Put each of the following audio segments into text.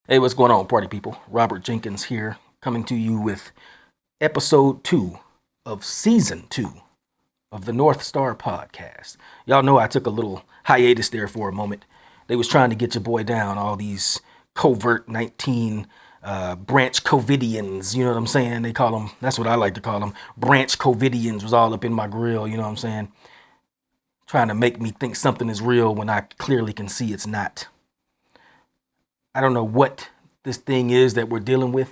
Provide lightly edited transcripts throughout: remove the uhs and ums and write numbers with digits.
Hey, what's going on, party people? Robert Jenkins here, coming to you with episode 2 of season 2 of the North Star podcast. Y'all know I took a little hiatus there for a moment. They was trying to get your boy down, all these covert 19 branch covidians, you know what I'm saying? They call them, that's what I like to call them, branch covidians was all up in my grill, you know what I'm saying? Trying to make me think something is real when I clearly can see it's not. I don't know what this thing is that we're dealing with,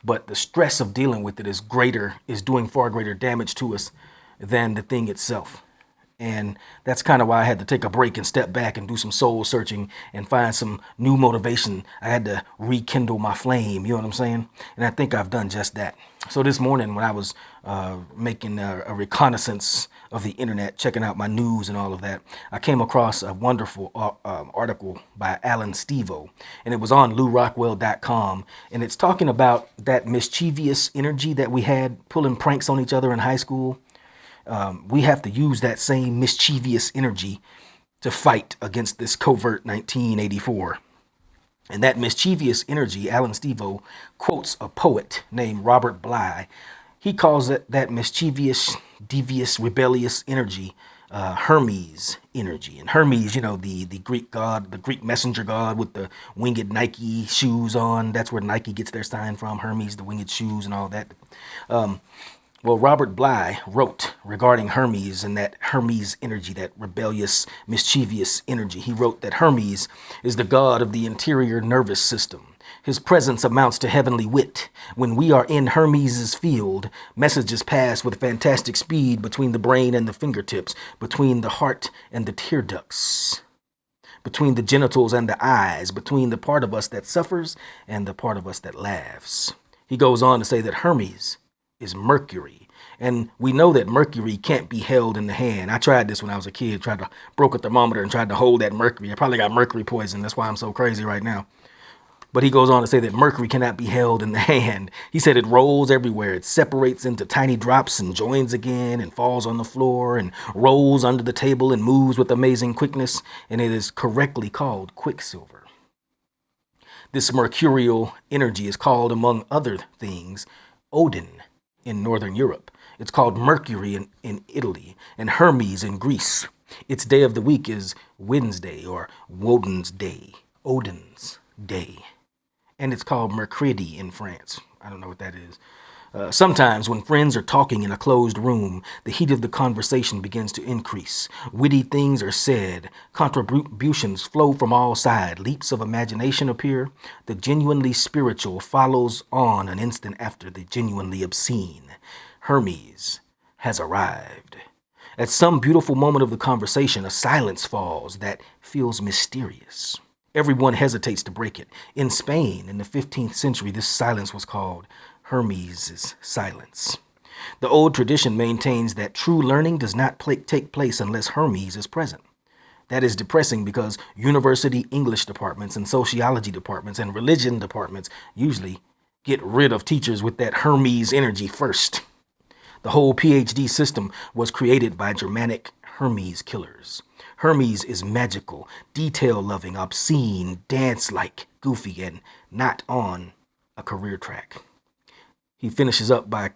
but the stress of dealing with it is doing far greater damage to us than the thing itself. And that's kind of why I had to take a break and step back and do some soul searching and find some new motivation. I had to rekindle my flame, you know what I'm saying? And I think I've done just that. So this morning when I was making a reconnaissance of the internet, checking out my news and all of that, I came across a wonderful article by Alan Stevo, and it was on LouRockwell.com, and it's talking about that mischievous energy that we had pulling pranks on each other in high school. We have to use that same mischievous energy to fight against this covert 1984. And that mischievous energy, Alan Stevo quotes a poet named Robert Bly. He calls it that mischievous, devious, rebellious energy Hermes energy. And Hermes, the Greek god, the Greek messenger god with the winged Nike shoes on. That's where Nike gets their sign from, Hermes, the winged shoes and all that. Well, Robert Bly wrote regarding Hermes and that Hermes energy, that rebellious, mischievous energy. He wrote that Hermes is the god of the interior nervous system. His presence amounts to heavenly wit. When we are in Hermes's field, messages pass with fantastic speed between the brain and the fingertips, between the heart and the tear ducts, between the genitals and the eyes, between the part of us that suffers and the part of us that laughs. He goes on to say that Hermes is Mercury. And we know that Mercury can't be held in the hand. I tried this when I was a kid, broke a thermometer and tried to hold that mercury. I probably got mercury poison. That's why I'm so crazy right now. But he goes on to say that mercury cannot be held in the hand. He said it rolls everywhere. It separates into tiny drops and joins again and falls on the floor and rolls under the table and moves with amazing quickness. And it is correctly called quicksilver. This mercurial energy is called, among other things, Odin in Northern Europe. It's called Mercury in Italy and Hermes in Greece. Its day of the week is Wednesday or Woden's Day, Odin's Day. And it's called Mercredi in France. I don't know what that is. Sometimes when friends are talking in a closed room, the heat of the conversation begins to increase. Witty things are said. Contributions flow from all sides. Leaps of imagination appear. The genuinely spiritual follows on an instant after the genuinely obscene. Hermes has arrived. At some beautiful moment of the conversation, a silence falls that feels mysterious. Everyone hesitates to break it. In Spain, in the 15th century, this silence was called Hermes' silence. The old tradition maintains that true learning does not take place unless Hermes is present. That is depressing because university English departments and sociology departments and religion departments usually get rid of teachers with that Hermes energy first. The whole PhD system was created by Germanic Hermes killers. Hermes is magical, detail-loving, obscene, dance-like, goofy, and not on a career track. He finishes up by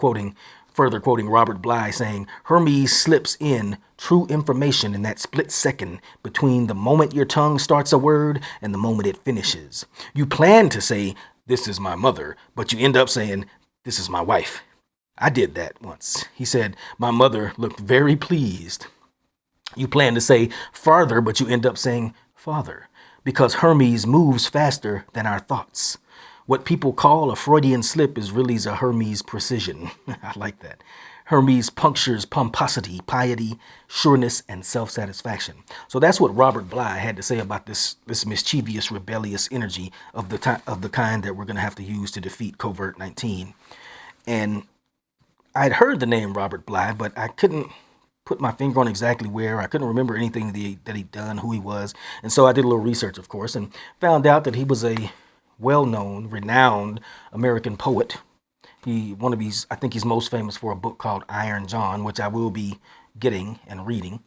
further quoting Robert Bly, saying, Hermes slips in true information in that split second between the moment your tongue starts a word and the moment it finishes. You plan to say, this is my mother, but you end up saying, this is my wife. I did that once. He said, my mother looked very pleased. You plan to say farther, but you end up saying father, because Hermes moves faster than our thoughts. What people call a Freudian slip is really a Hermes precision. I like that. Hermes punctures pomposity, piety, sureness, and self-satisfaction. So that's what Robert Bly had to say about this mischievous, rebellious energy of the kind that we're going to have to use to defeat Covert 19. And I'd heard the name Robert Bly, but I couldn't put my finger on exactly where. I couldn't remember anything that he'd done, who he was. And so I did a little research, of course, and found out that he was a well-known, renowned American poet. I think he's most famous for a book called Iron John, which I will be getting and reading.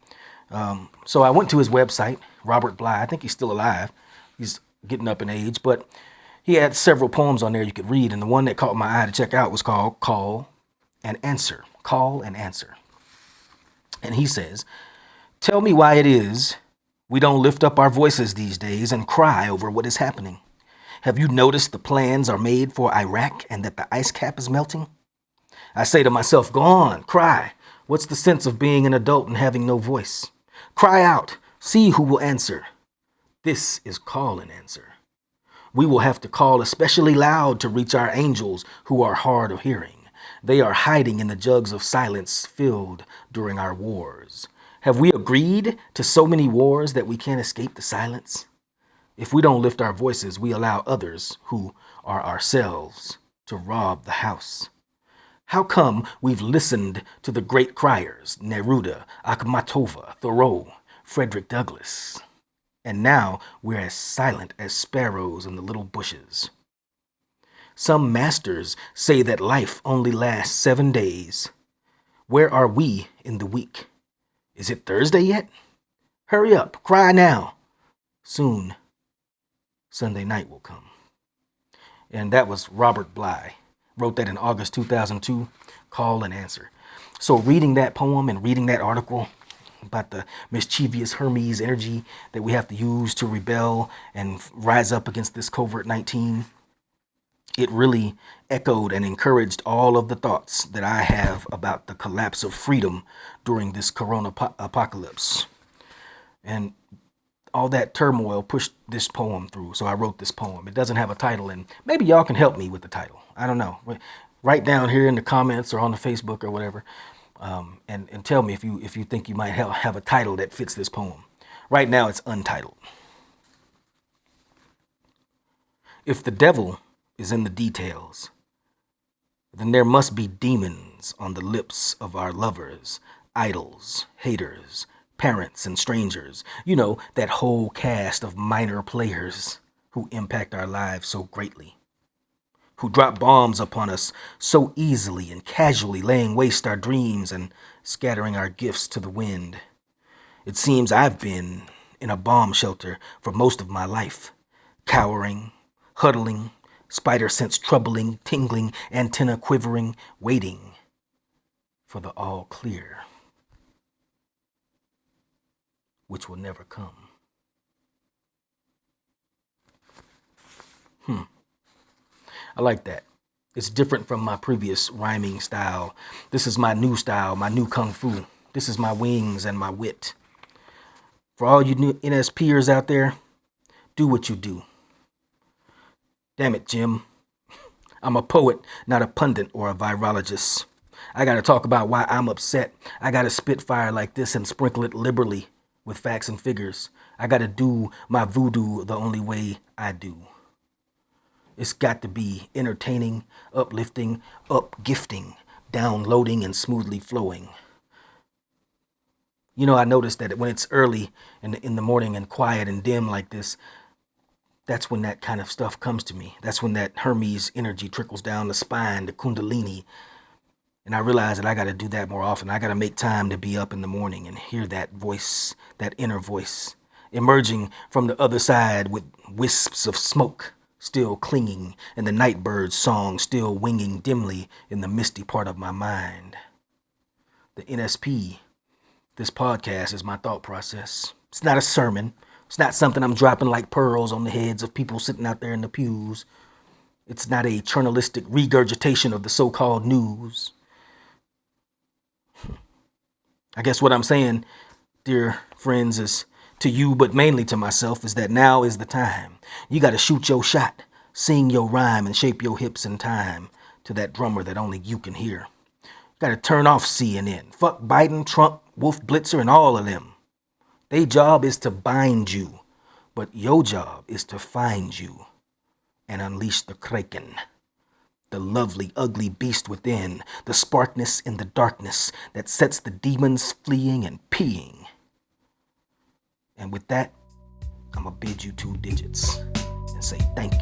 So I went to his website, Robert Bly. I think he's still alive. He's getting up in age, but He had several poems on there you could read, and the one that caught my eye to check out was called Call and Answer. Call and Answer. And he says, tell me why it is we don't lift up our voices these days and cry over what is happening. Have you noticed the plans are made for Iraq and that the ice cap is melting? I say to myself, go on, cry. What's the sense of being an adult and having no voice? Cry out, see who will answer. This is call and answer. We will have to call especially loud to reach our angels who are hard of hearing. They are hiding in the jugs of silence filled during our wars. Have we agreed to so many wars that we can't escape the silence? If we don't lift our voices, we allow others, who are ourselves, to rob the house. How come we've listened to the great criers, Neruda, Akhmatova, Thoreau, Frederick Douglass, and now we're as silent as sparrows in the little bushes? Some masters say that life only lasts 7 days. Where are we in the week? Is it Thursday yet? Hurry up, cry now. Soon, Sunday night will come. And that was Robert Bly. Wrote that in August 2002, Call and Answer. So reading that poem and reading that article about the mischievous Hermes energy that we have to use to rebel and rise up against this COVID-19, it really echoed and encouraged all of the thoughts that I have about the collapse of freedom during this corona apocalypse. And all that turmoil pushed this poem through. So I wrote this poem. It doesn't have a title, and maybe y'all can help me with the title. I don't know. Write down here in the comments or on the Facebook or whatever, and tell me if you think you might have a title that fits this poem. Right now it's untitled. If the devil is in the details, then there must be demons on the lips of our lovers, idols, haters, parents, and strangers. You know, that whole cast of minor players who impact our lives so greatly, who drop bombs upon us so easily and casually, laying waste our dreams and scattering our gifts to the wind. It seems I've been in a bomb shelter for most of my life, cowering, huddling, spider sense troubling, tingling, antenna quivering, waiting for the all clear, which will never come. I like that. It's different from my previous rhyming style. This is my new style, my new kung fu. This is my wings and my wit. For all you new NSPers out there, do what you do. Damn it, Jim. I'm a poet, not a pundit or a virologist. I gotta talk about why I'm upset. I gotta spit fire like this and sprinkle it liberally with facts and figures. I gotta do my voodoo the only way I do. It's got to be entertaining, uplifting, up-gifting, downloading, and smoothly flowing. You know, I noticed that when it's early in the morning and quiet and dim like this, that's when that kind of stuff comes to me. That's when that Hermes energy trickles down the spine, the kundalini. And I realize that I got to do that more often. I got to make time to be up in the morning and hear that voice, that inner voice, emerging from the other side with wisps of smoke still clinging and the night bird's song still winging dimly in the misty part of my mind. The NSP, this podcast, is my thought process. It's not a sermon. It's not something I'm dropping like pearls on the heads of people sitting out there in the pews. It's not a journalistic regurgitation of the so-called news. I guess what I'm saying, dear friends, is to you, but mainly to myself, is that now is the time. You got to shoot your shot, sing your rhyme, and shape your hips in time to that drummer that only you can hear. You got to turn off CNN. Fuck Biden, Trump, Wolf Blitzer, and all of them. Their job is to bind you, but your job is to find you and unleash the kraken, the lovely, ugly beast within, the sparkness in the darkness that sets the demons fleeing and peeing. And with that, I'm going to bid you 2 digits and say thank you.